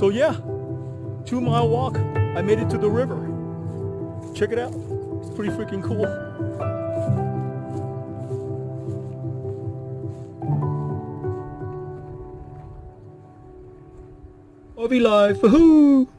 So yeah, 2 mile walk. I made it to the river. Check it out. It's pretty freaking cool. Ovi life. Woohoo!